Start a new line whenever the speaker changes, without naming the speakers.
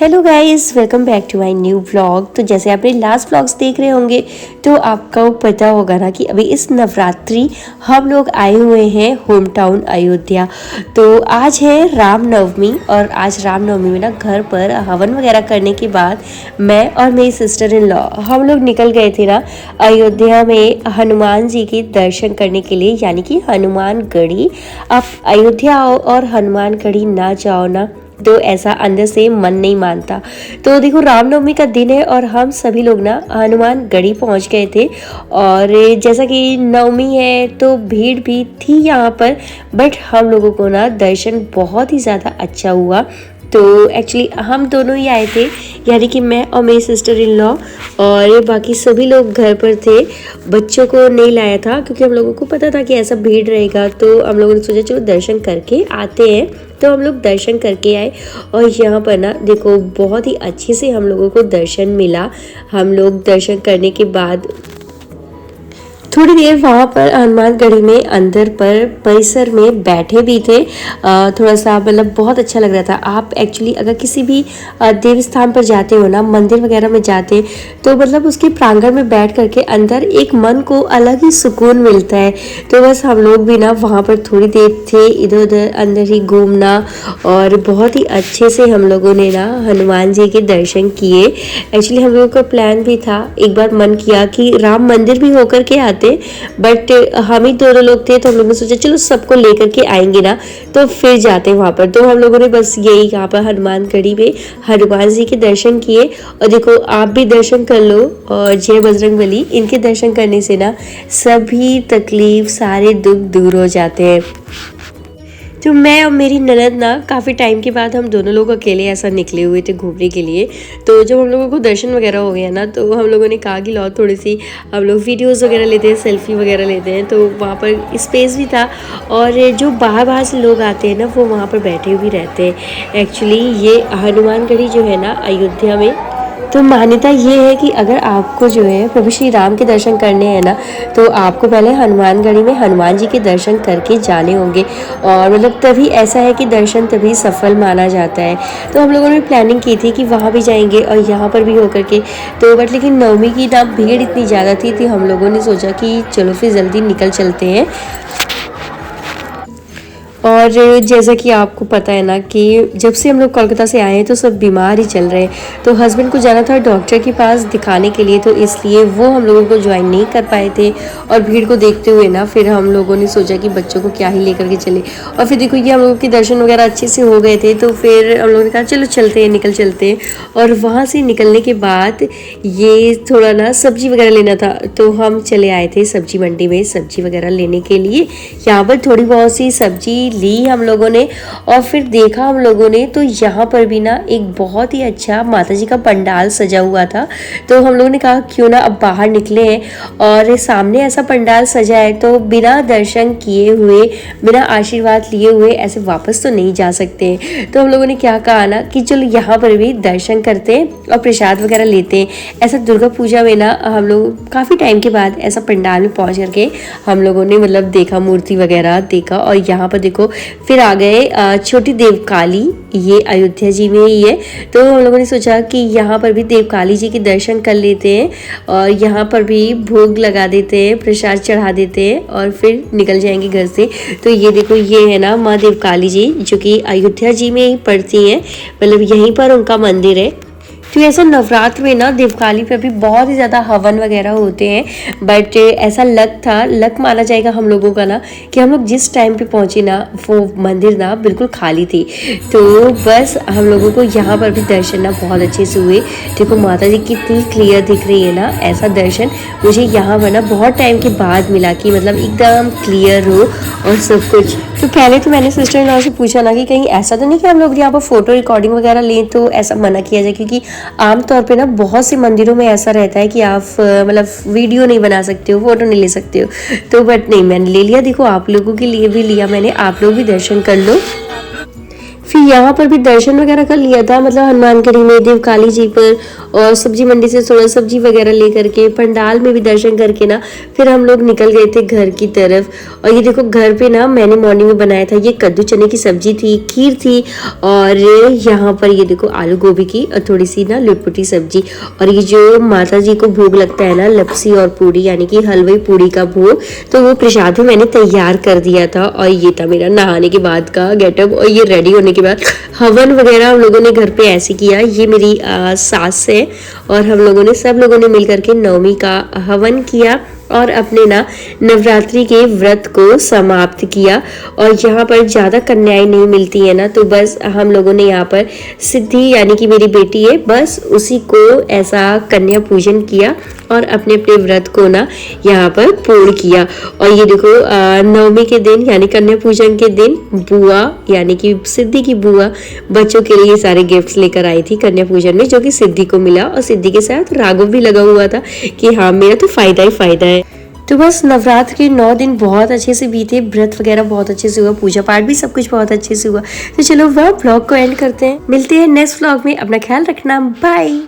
Hello guys, welcome back to my new vlog. तो जैसे आपने लास्ट व्लॉग्स देख रहे होंगे तो आपको पता होगा ना कि अभी इस नवरात्रि हम लोग आए हुए हैं होम टाउन अयोध्या। तो आज है रामनवमी और आज रामनवमी में ना घर पर हवन वगैरह करने के बाद मैं और मेरी सिस्टर इन लॉ हम लोग निकल गए थे ना अयोध्या में हनुमान जी के दर्शन करने के लिए, यानी कि हनुमानगढ़ी। आप अयोध्या आओ और हनुमानगढ़ी ना जाओ ना तो ऐसा अंदर से मन नहीं मानता। तो देखो रामनवमी का दिन है और हम सभी लोग ना हनुमानगढ़ी पहुंच गए थे। और जैसा कि नवमी है तो भीड़ भी थी यहाँ पर, बट हम लोगों को ना दर्शन बहुत ही ज़्यादा अच्छा हुआ। तो एक्चुअली हम दोनों ही आए थे, यानी कि मैं और मेरी सिस्टर इन लॉ, और बाकी सभी लोग घर पर थे। बच्चों को नहीं लाया था क्योंकि हम लोगों को पता था कि ऐसा भीड़ रहेगा, तो हम लोगों ने सोचा चलो दर्शन करके आते हैं। तो हम लोग दर्शन करके आए और यहाँ पर ना देखो बहुत ही अच्छे से हम लोगों को दर्शन मिला। हम लोग दर्शन करने के बाद थोड़ी देर वहाँ पर हनुमानगढ़ी में अंदर पर परिसर में बैठे भी थे। थोड़ा सा मतलब बहुत अच्छा लग रहा था। आप एक्चुअली अगर किसी भी देव स्थान पर जाते हो ना, मंदिर वगैरह में जाते, तो मतलब उसके प्रांगण में बैठ करके अंदर एक मन को अलग ही सुकून मिलता है। तो बस हम लोग भी ना वहाँ पर थोड़ी देर थे, इधर उधर अंदर ही घूमना, और बहुत ही अच्छे से हम लोगों ने ना हनुमान जी के दर्शन किए। एक्चुअली हम लोगों का प्लान भी था, एक बार मन किया कि राम मंदिर भी होकर के आते, बट हम ही दोनों लोग थे तो हम लोगों ने सोचा चलो सबको लेकर के आएंगे ना तो फिर जाते वहां पर। तो हम लोगों ने बस यही यहाँ पर हनुमानगढ़ी में हनुमान जी के दर्शन किए। और देखो आप भी दर्शन कर लो, और जय बजरंगबली, इनके दर्शन करने से ना सभी तकलीफ सारे दुख दूर हो जाते हैं। तो मैं और मेरी ननद ना काफ़ी टाइम के बाद हम दोनों लोग अकेले ऐसा निकले हुए थे घूमने के लिए। तो जब हम लोगों को दर्शन वगैरह हो गया ना तो हम लोगों ने कहा कि लो थोड़ी सी हम लोग वीडियोस वगैरह लेते हैं, सेल्फी वगैरह लेते हैं। तो वहाँ पर स्पेस भी था, और जो बाहर बाहर से लोग आते हैं ना वो वहाँ पर बैठे भी रहते हैं। एक्चुअली ये हनुमानगढ़ी जो है ना अयोध्या में, तो मान्यता ये है कि अगर आपको जो है प्रभु श्री राम के दर्शन करने हैं ना तो आपको पहले हनुमानगढ़ी में हनुमान जी के दर्शन करके जाने होंगे, और मतलब तभी ऐसा है कि दर्शन तभी सफल माना जाता है। तो हम लोगों ने प्लानिंग की थी कि वहाँ भी जाएंगे और यहाँ पर भी होकर के, तो बट लेकिन नवमी की ना भीड़ इतनी ज़्यादा थी तो हम लोगों ने सोचा कि चलो फिर जल्दी निकल चलते हैं। और जैसा कि आपको पता है ना कि जब से हम लोग कोलकाता से आए हैं तो सब बीमार ही चल रहे हैं। तो हस्बैंड को जाना था डॉक्टर के पास दिखाने के लिए, तो इसलिए वो हम लोगों को ज्वाइन नहीं कर पाए थे। और भीड़ को देखते हुए ना फिर हम लोगों ने सोचा कि बच्चों को क्या ही लेकर के चले। और फिर देखो ये हम लोगों के दर्शन वगैरह अच्छे से हो गए थे, तो फिर हम लोगों ने कहा चलो चलते हैं, निकल चलते हैं। और वहाँ से निकलने के बाद ये थोड़ा ना सब्जी वगैरह लेना था, तो हम चले आए थे सब्जी मंडी में सब्जी वगैरह लेने के लिए। यहाँ पर थोड़ी बहुत सी सब्जी ली हम लोगों ने, और फिर देखा हम लोगों ने तो यहाँ पर भी ना एक बहुत ही अच्छा माता जी का पंडाल सजा हुआ था। तो हम लोगों ने कहा क्यों ना अब बाहर निकले हैं और सामने ऐसा पंडाल सजा है तो बिना दर्शन किए हुए, बिना आशीर्वाद लिए हुए ऐसे वापस तो नहीं जा सकते। तो हम लोगों ने क्या कहा ना कि चलो यहाँ पर भी दर्शन करते हैं और प्रसाद वगैरह लेते हैं। ऐसा दुर्गा पूजा में ना हम लोग काफ़ी टाइम के बाद ऐसा पंडाल में पहुँच करके हम लोगों ने मतलब देखा, मूर्ति वगैरह देखा। और यहाँ पर देखो फिर आ गए छोटी देवकाली, ये अयोध्या जी में ही है। तो हम लोगों ने सोचा कि यहाँ पर भी देवकाली जी के दर्शन कर लेते हैं और यहाँ पर भी भोग लगा देते हैं, प्रसाद चढ़ा देते हैं और फिर निकल जाएंगे घर से। तो ये देखो ये है ना माँ देवकाली जी, जो कि अयोध्या जी में ही पड़ती हैं, मतलब यहीं पर उनका मंदिर है। तो ऐसा नवरात्र में ना देवकाली पे भी बहुत ही ज़्यादा हवन वगैरह होते हैं, बट ऐसा लक माना जाएगा हम लोगों का ना कि हम लोग जिस टाइम पे पहुँचे ना वो मंदिर ना बिल्कुल खाली थी। तो बस हम लोगों को यहाँ पर भी दर्शन ना बहुत अच्छे से हुए। देखो माता जी कितनी क्लियर दिख रही है ना, ऐसा दर्शन मुझे यहाँ पर ना बहुत टाइम के बाद मिला कि मतलब एकदम क्लियर हो और सब कुछ। तो पहले तो मैंने सिस्टर इन लॉ से पूछा ना कि कहीं ऐसा तो नहीं कि हम लोग यहाँ पर फोटो रिकॉर्डिंग वगैरह लें, तो ऐसा मना किया जाए, क्योंकि आमतौर पे ना बहुत से मंदिरों में ऐसा रहता है कि आप मतलब वीडियो नहीं बना सकते हो, फोटो नहीं ले सकते हो। तो बट नहीं, मैंने ले लिया। देखो आप लोगों के लिए भी लिया मैंने, आप लोग भी दर्शन कर लो। फिर यहाँ पर भी दर्शन वगैरह कर लिया था, मतलब हनुमान गढ़ी में देव काली जी पर, और सब्जी मंडी से थोड़ा सब्जी वगैरह लेकर के पंडाल में भी दर्शन करके ना फिर हम लोग निकल गए थे घर की तरफ। और ये देखो घर पे ना मैंने मॉर्निंग में बनाया था, ये कद्दू चने की सब्जी थी, खीर थी, और यहाँ पर ये देखो आलू गोभी की और थोड़ी सी ना लुटपुटी सब्जी। और ये जो माता जी को भोग लगता है ना लपसी और पूड़ी यानी कि हलवाई पूड़ी का भोग, तो वो प्रसाद भी मैंने तैयार कर दिया था। और ये था मेरा नहाने के बाद का गेटअप। और ये रेडी होने के बाद हवन वगैरह हम लोगों ने घर पे ऐसे किया। ये मेरी सास है और हम लोगों ने सब लोगों ने मिलकर के नवमी का हवन किया और अपने ना नवरात्रि के व्रत को समाप्त किया। और यहाँ पर ज़्यादा कन्याएं नहीं मिलती है ना, तो बस हम लोगों ने यहाँ पर सिद्धि यानी कि मेरी बेटी है, बस उसी को ऐसा कन्या पूजन किया और अपने अपने व्रत को ना यहाँ पर पूर्ण किया। और ये देखो नवमी के दिन यानी कन्या पूजन के दिन बुआ यानी कि सिद्धि की बुआ बच्चों के लिए सारे गिफ्ट्स लेकर आई थी कन्या पूजन में, जो कि सिद्धि को मिला। और सिद्धि के साथ राघव भी लगा हुआ था कि हाँ मेरा तो फायदा ही फायदा है। तो बस नवरात्र के 9 दिन बहुत अच्छे से बीते, व्रत वगैरह बहुत अच्छे से हुआ, पूजा पाठ भी सब कुछ बहुत अच्छे से हुआ। तो चलो वह व्लॉग को एंड करते हैं, मिलते हैं नेक्स्ट व्लॉग में। अपना ख्याल रखना, बाय।